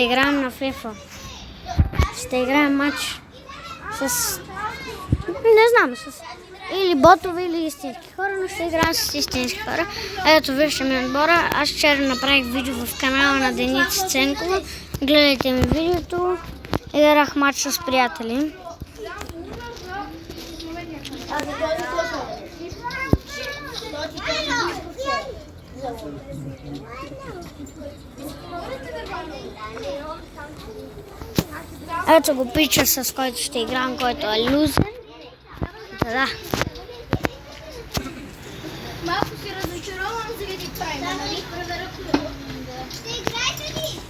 Ще играем на FIFA. Ще играем матч с... Не знам, с... Или ботове, или истински хора, но ще играем с истински хора. Ето вижте ми отбора. Аз вчера направих видео в канала на Деница Ценкова. Гледайте ми видеото. Играх матч с приятели. Ето го пича, с който ще играем, който е лузер. Да. Малко си разочарован заради прайма, нали? Ще играете ли?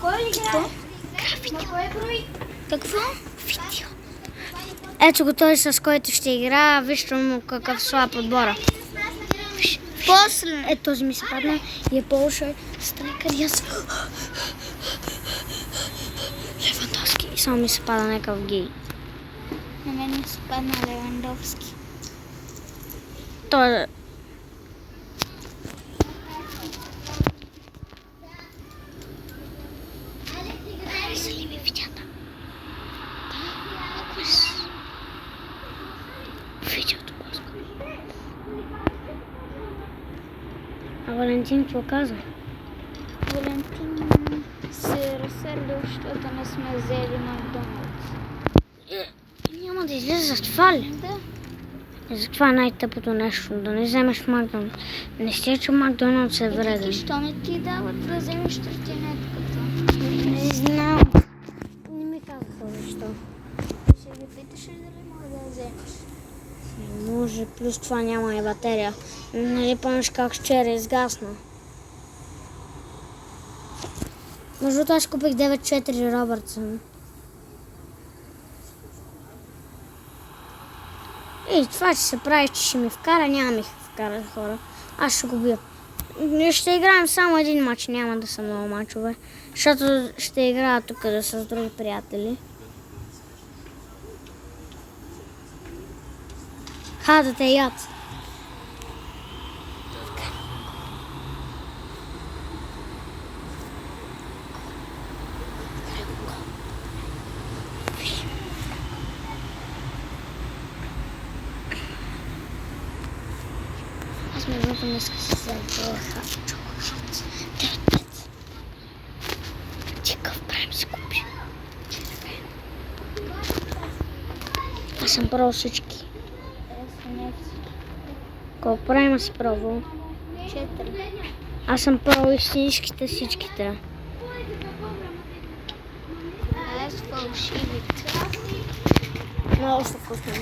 Кой играе? На кой брой? Какво? Видео. Ето го той, с който ще игра. Вижте му какъв слаб отбора. После. Ето този ми се падна и е Полша. Страйкър и аз. Левандовски. И само ми се пада някакъв гей. На мен ми се падна Левандовски. Той е... Хареса ли ми видеята? Видеото по-скоро. А Валентин какво каза? Валентин се разсърдил, защото не сме взели Макдоналдс. Няма да излезе за това ли? Да. За това е най-тъпото нещо, да не вземеш Макдоналдс. Не сте, че Макдоналдс е вреден. Защо не ти дават да вземеш тротинетката? Не знам. Не ми казаха защо. Ще ги питаш ли дали мога да я вземеш? Не може, плюс това няма и батерия. Нали помниш как вчера изгасна? Между другото аз купих 9.4 Робъртсън. И това, че се прави, че ще ми вкара, няма ми вкара хора. Аз ще го бия. Ще играем само един матч, няма да са много матчове. Защото ще играя тук да с други приятели. Да те яд. Аз между другото днес си взех чоколад. 9-5. Ти къв правим си купи? Аз съм пробвал всички. Колко правим си пробвал? 4. Аз съм пробвал истинските всичките. Аз фалшивите. Много са вкусни.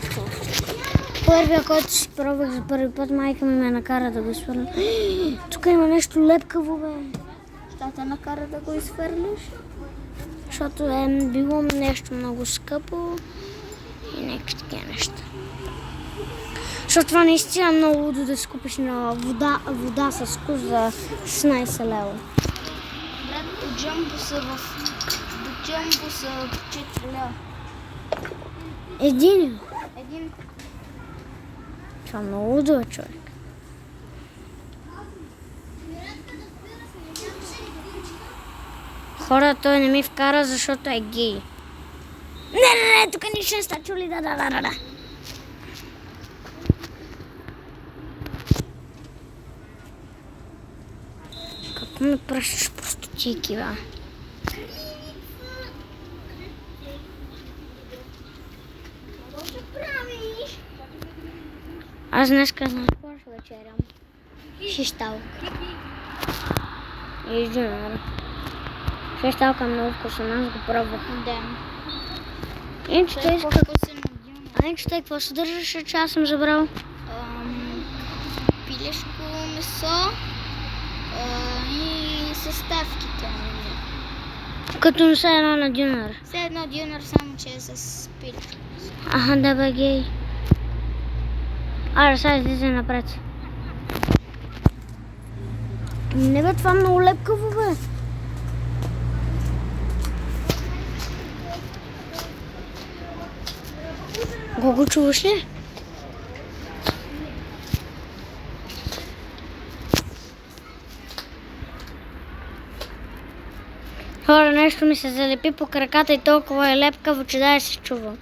Първия, който си пробвах за първи път, майка ми ме накара да го изхвърля. Тук има нещо лепкаво, бе. Що те накара да го изхвърлиш? Защото е било нещо много скъпо и някакви такива неща. Защото това наистина е много лудо да си купиш на вода с вкус за 16 лева. Брат, от Джамбо са до Джамбо са 4 лева. Един. Един. Това е много лудо, човек. Хора, той не ми вкара, защото е гей. Не, тук нищо не ста чули, да. Какво ми пращаш простотики, бе? Аз днеска знам какво ще вечерям. Шишталка. И дюнера. Шишталка е много вкусна, аз го пробвах. Да. Иначе той иска... По-вкусен от дюнера. А иначе той какво съдържаше, че аз съм забрал? Пилешко месо и съставките. Като не са едно на дюнер. Все едно дюнер, само че е с пилешко месо. Аха, да бе гей. Аре, сега излизай напред. Не бе, това много лепкаво, бе. Го чуваш ли? Хора, нещо ми се залепи по краката и толкова е лепкаво, че да се чува.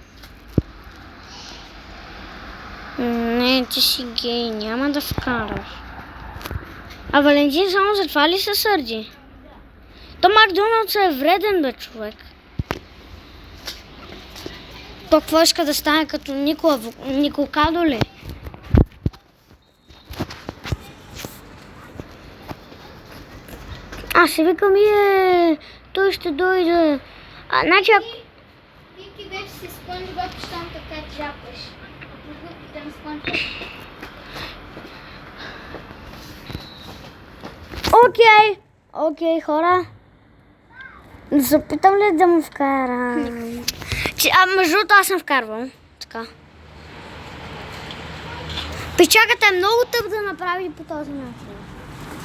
Не, ти си гей, няма да вкараш. А Валентин само за това ли се сърди? То Макдоналдс е вреден, бе, човек. То какво иска да стане като Никокадо ли? Аз си викам, той ще дойде. Значи, Вики вече си Спанч Боб, щом така чапаш. Продуктите на Спанч Боб. Окей, хора. Да се опитам ли да му вкарам? Между другото аз съм вкарвал. Така. Пичаката е много тъп да направи по този начин.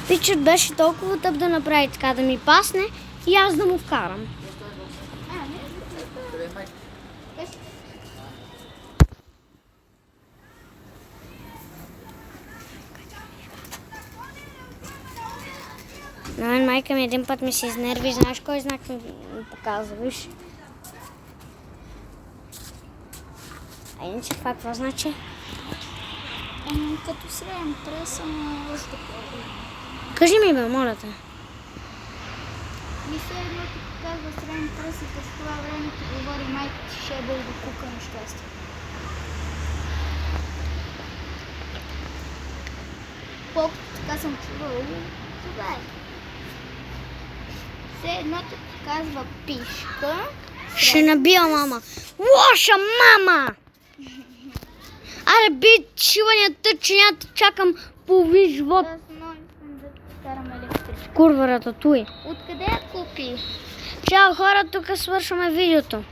Пичът беше толкова тъп да направи така, да ми пасне и аз да му вкарам. На мен майка ми един път ми се изнерви, знаеш кой знак ми показва, виж? А иначе това какво значи? Като среден прес, ама още по-добре. Кажи ми, бе, моля те. И все едно ти показва среден прес и през това време ти говори майка ти ще бъде до кука на щастие. Колкото така съм чувала, това е. Все едно ти показва пишка. Ще набия мама. Лоша мама! Аре, би шивания тъч, че няма да чакам половин живот. Аз много искам да ти карам електричка. Курва рататуй. Откъде я купи? Чао хора, тук свършваме видеото.